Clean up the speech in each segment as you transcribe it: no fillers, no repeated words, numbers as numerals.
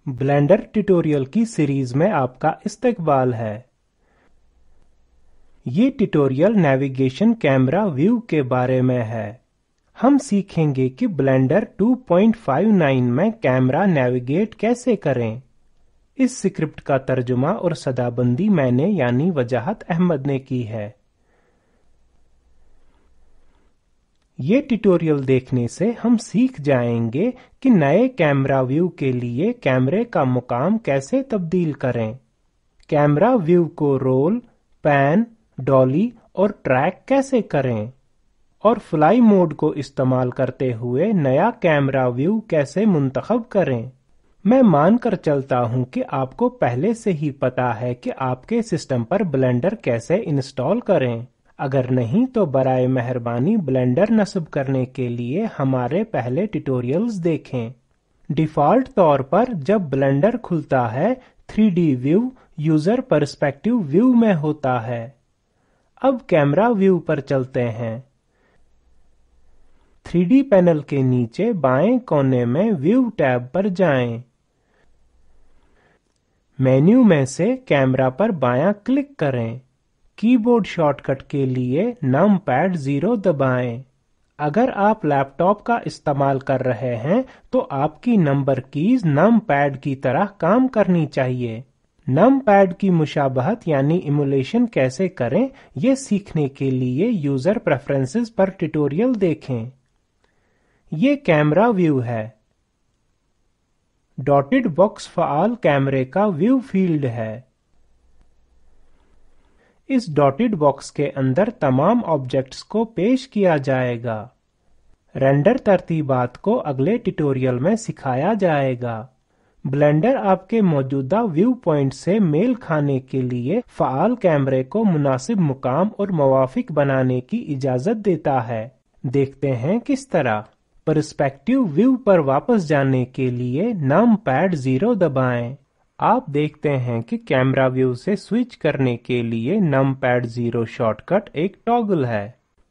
Blender tutorial کی series میں آپ کا استقبال ہے۔ یہ ٹیوٹوریل نیویگیشن کیمرہ ویو کے بارے میں ہے۔ ہم سیکھیں گے کہ بلینڈر 2.59 میں کیمرہ نیویگیٹ کیسے کریں۔ اس اسکرپٹ کا ترجمہ اور صدا بندی میں نے یعنی وجاہت احمد نے کی ہے۔ یہ ٹیوٹوریل دیکھنے سے ہم سیکھ جائیں گے کہ نئے کیمرہ ویو کے لیے کیمرے کا مقام کیسے تبدیل کریں، کیمرہ ویو کو رول، پین، ڈالی اور ٹریک کیسے کریں، اور فلائی موڈ کو استعمال کرتے ہوئے نیا کیمرہ ویو کیسے منتخب کریں۔ میں مان کر چلتا ہوں کہ آپ کو پہلے سے ہی پتا ہے کہ آپ کے سسٹم پر بلینڈر کیسے انسٹال کریں۔ اگر نہیں تو برائے مہربانی بلینڈر نصب کرنے کے لیے ہمارے پہلے ٹیوٹوریلز دیکھیں۔ ڈیفالٹ طور پر جب بلینڈر کھلتا ہے 3D view user perspective view میں ہوتا ہے۔ اب کیمرہ ویو پر چلتے ہیں۔ 3D پینل کے نیچے بائیں کونے میں ویو ٹیب پر جائیں۔ مینیو میں سے کیمرہ پر بایاں کلک کریں۔ کی بورڈ شارٹ کٹ کے لیے نم پیڈ 0 دبائیں۔ اگر آپ لیپ ٹاپ کا استعمال کر رہے ہیں تو آپ کی نمبر کیز نم پیڈ کی طرح کام کرنی چاہیے۔ نم پیڈ کی مشابہت یعنی ایمولیشن کیسے کریں یہ سیکھنے کے لیے یوزر پریفرنسز پر ٹیوٹوریل دیکھیں۔ یہ کیمرہ ویو ہے۔ ڈاٹڈ باکس فعال کیمرے کا ویو فیلڈ ہے۔ اس ڈاٹڈ باکس کے اندر تمام آبجیکٹس کو پیش کیا جائے گا۔ رینڈر ترتیبات کو اگلے ٹیوٹوریل میں سکھایا جائے گا۔ بلینڈر آپ کے موجودہ ویو پوائنٹ سے میل کھانے کے لیے فعال کیمرے کو مناسب مقام اور موافق بنانے کی اجازت دیتا ہے۔ دیکھتے ہیں کس طرح۔ پرسپیکٹیو ویو پر واپس جانے کے لیے نم پیڈ 0 دبائیں۔ آپ دیکھتے ہیں کہ کیمرہ ویو سے سوئچ کرنے کے لیے نم پیڈ 0 شارٹ کٹ ایک ٹاگل ہے۔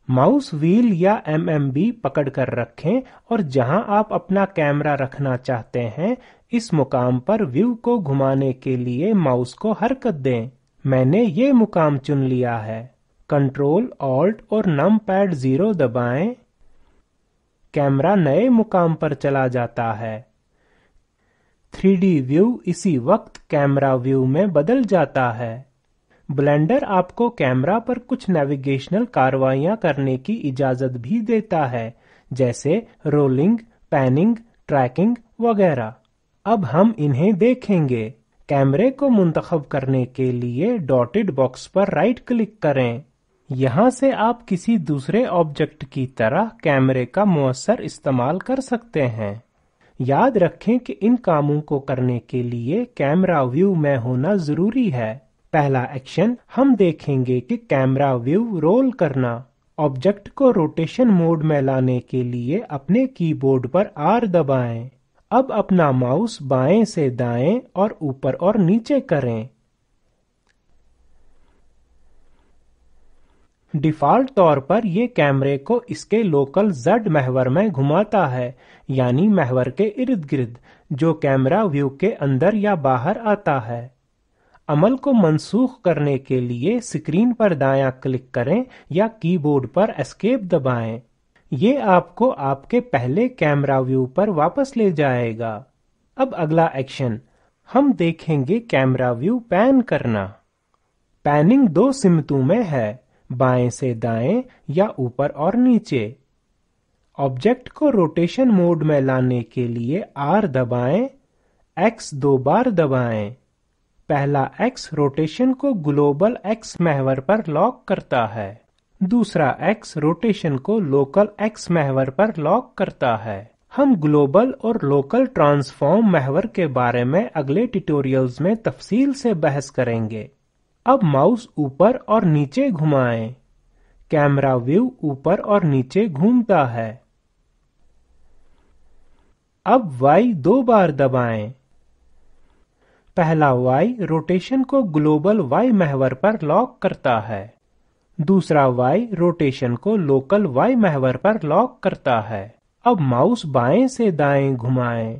ماؤس وہیل یا MMB پکڑ کر رکھیں اور جہاں آپ اپنا کیمرہ رکھنا چاہتے ہیں اس مقام پر ویو کو گھمانے کے لیے ماؤس کو حرکت دیں۔ میں نے یہ مقام چن لیا ہے۔ کنٹرول آلٹ اور نم پیڈ 0 دبائیں۔ کیمرہ نئے مقام پر چلا جاتا ہے۔ 3D ویو اسی وقت کیمرہ ویو میں بدل جاتا ہے۔ بلینڈر آپ کو کیمرہ پر کچھ نیویگیشنل کارروائیاں کرنے کی اجازت بھی دیتا ہے جیسے رولنگ، پیننگ، ٹریکنگ وغیرہ۔ اب ہم انہیں دیکھیں گے۔ کیمرے کو منتخب کرنے کے لیے ڈاٹڈ باکس پر رائٹ کلک کریں۔ یہاں سے آپ کسی دوسرے آبجیکٹ کی طرح کیمرے کا مؤثر استعمال کر سکتے ہیں۔ یاد رکھیں کہ ان کاموں کو کرنے کے لیے کیمرہ ویو میں ہونا ضروری ہے۔ پہلا ایکشن ہم دیکھیں گے کہ کیمرہ ویو رول کرنا۔ آبجیکٹ کو روٹیشن موڈ میں لانے کے لیے اپنے کی بورڈ پر R دبائیں۔ اب اپنا ماؤس بائیں سے دائیں اور اوپر اور نیچے کریں۔ ڈیفالٹ طور پر یہ کیمرے کو اس کے لوکل Z محور میں گھماتا ہے یعنی محور کے ارد گرد جو کیمرہ ویو کے اندر یا باہر آتا ہے۔ عمل کو منسوخ کرنے کے لیے اسکرین پر دایاں کلک کریں یا کی بورڈ پر اسکیپ دبائیں۔ یہ آپ کو آپ کے پہلے کیمرہ ویو پر واپس لے جائے گا۔ اب اگلا ایکشن ہم دیکھیں گے کیمرہ ویو پین کرنا۔ پیننگ دو سمتوں میں ہے، بائیں سے دائیں یا اوپر اور نیچے۔ آبجیکٹ کو روٹیشن موڈ میں لانے کے لیے R دبائیں، X 2 بار دبائیں۔ پہلا X روٹیشن کو گلوبل X محور پر لاک کرتا ہے، دوسرا X روٹیشن کو لوکل X محور پر لاک کرتا ہے۔ ہم گلوبل اور لوکل ٹرانسفارم محور کے بارے میں اگلے ٹیوٹوریلز میں تفصیل سے بحث کریں گے۔ اب ماؤس اوپر اور نیچے گھمائیں۔ کیمرہ ویو اوپر اور نیچے گھومتا ہے۔ اب Y 2 بار دبائیں۔ پہلا Y روٹیشن کو گلوبل Y محور پر لاک کرتا ہے، دوسرا Y روٹیشن کو لوکل Y محور پر لاک کرتا ہے۔ اب ماؤس بائیں سے دائیں گھمائیں۔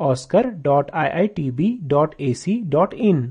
oscar.iitb.ac.in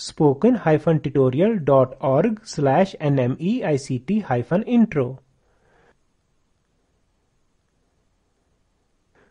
spoken-tutorial.org/nmeict-intro।